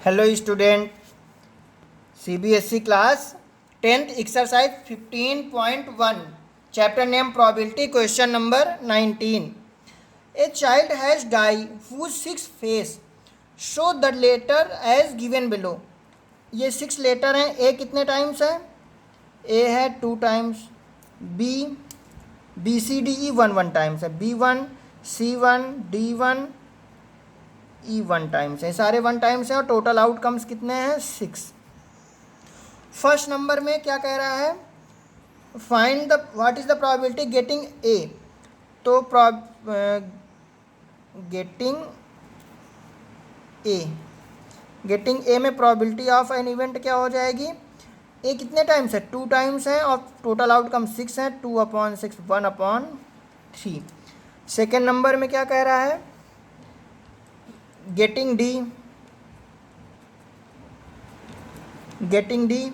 Hello student, CBSE class 10th exercise 15.1 chapter name probability question number 19। A child has die whose 6 face show the letter as given below. ये 6 letter हैं। ए कितने times है? A है 2 times, B C D E 1 times है, B1 C1 D1 E 1 times है। सारे 1 times हैं और टोटल आउटकम्स कितने हैं? 6। फर्स्ट नंबर में क्या कह रहा है? Find the what is the probability getting a. तो गेटिंग ए में प्रोबेबिलिटी ऑफ एन इवेंट क्या हो जाएगी? ए कितने टाइम्स है? 2 टाइम्स है और टोटल आउटकम 6 है। 2/6 1/3। सेकेंड नंबर में क्या कह रहा है? Getting D.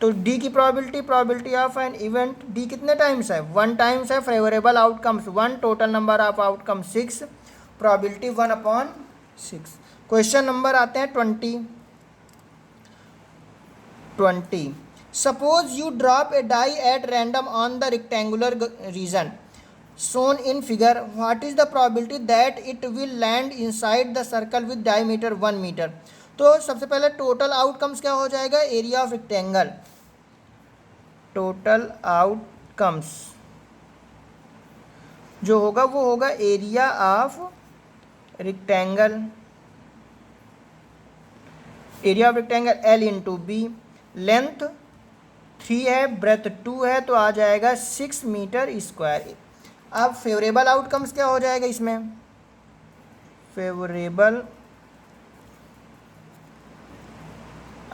तो डी की probability of an event, D कितने टाइम्स है? 1 टाइम्स है। Favourable outcomes 1, total number of outcome 6, probability 1/6। Question number आते हैं 20। Suppose you drop a die at random on the rectangular region shown in figure. What is the probability that it will land inside the circle with diameter 1 meter? तो सबसे पहले total outcomes क्या हो जाएगा? Area of rectangle, total outcomes जो होगा वो होगा area of rectangle, L into B. Length 3 है, ब्रेथ 2 है, तो आ जाएगा 6 मीटर स्क्वायर। अब फेवरेबल आउटकम्स क्या हो जाएगा इसमें? फेवरेबल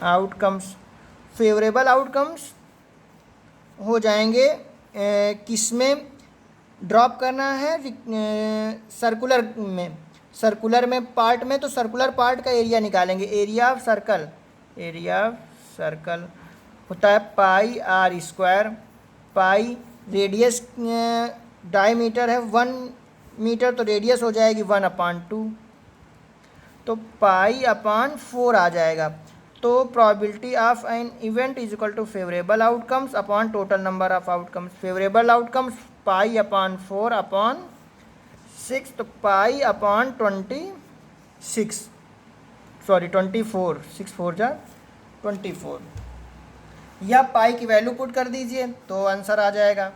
आउटकम्स हो जाएंगे किस में ड्रॉप करना है? सर्कुलर में पार्ट में। तो सर्कुलर पार्ट का एरिया निकालेंगे। एरिया ऑफ सर्कल होता है πr²। पाई रेडियस, डायमीटर है 1 मीटर, तो रेडियस हो जाएगी 1/2, तो π/4 आ जाएगा। तो probability of an event is equal to favourable outcomes upon total number of outcomes. Favourable outcomes π/4/6, तो π/26, सॉरी 24, 6 4 जा 24, या पाई की वैल्यू पुट कर दीजिए तो आंसर आ जाएगा।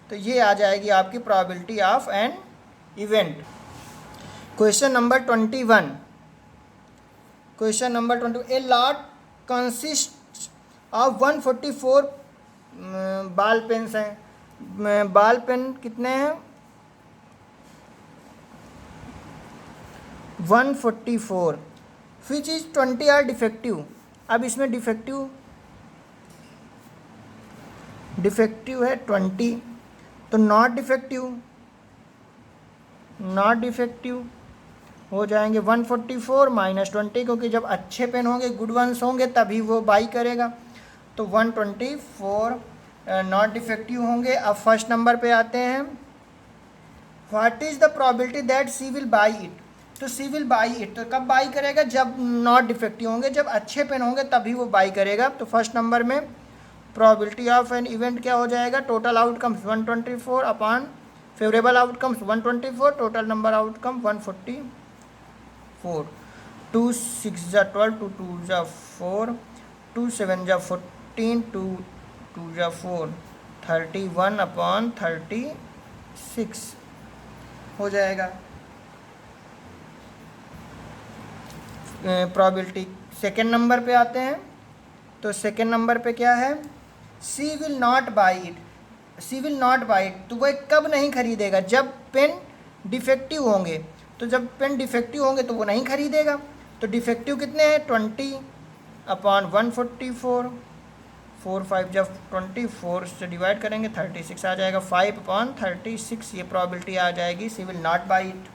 तो ये आ जाएगी आपकी probability of an event. Question number 21। A lot consist of 144 ball pens हैं। बॉल पेन कितने हैं? 144, विच इज 20 आर डिफेक्टिव। अब इसमें डिफेक्टिव है 20, तो नॉट डिफेक्टिव हो जाएंगे 144 -20, क्योंकि जब अच्छे पेन होंगे, गुड वंस होंगे, तभी वो बाई करेगा। तो 124 नॉट डिफेक्टिव होंगे। अब फर्स्ट नंबर पे आते हैं। What is the probability that she will buy it. तो सी विल बाई इट तो कब बाई करेगा? जब नॉट डिफेक्टिव होंगे, जब अच्छे पेन होंगे तभी वो बाई करेगा। तो फर्स्ट नंबर में प्रोबेबिलिटी ऑफ एन इवेंट क्या हो जाएगा? Total outcomes 124 upon favourable outcomes 124, total number outcome 144। 2 6 जा 12, 2 2 जा 4, 2 7 जा 14, 2 2 जा 4, 31/36 हो जाएगा प्रोबेबिलिटी। सेकेंड नंबर पे आते हैं। तो सेकेंड नंबर पे क्या है? सी विल नॉट बाई इट। तो वह कब नहीं खरीदेगा? जब पेन डिफेक्टिव होंगे। तो जब पेन डिफेक्टिव होंगे तो वो नहीं खरीदेगा। तो डिफेक्टिव कितने हैं? 20/144, 4 5 जब 24 से डिवाइड करेंगे 36 आ जाएगा। 5/36 ये प्रोबेबिलिटी आ जाएगी सी विल नॉट बाई इट।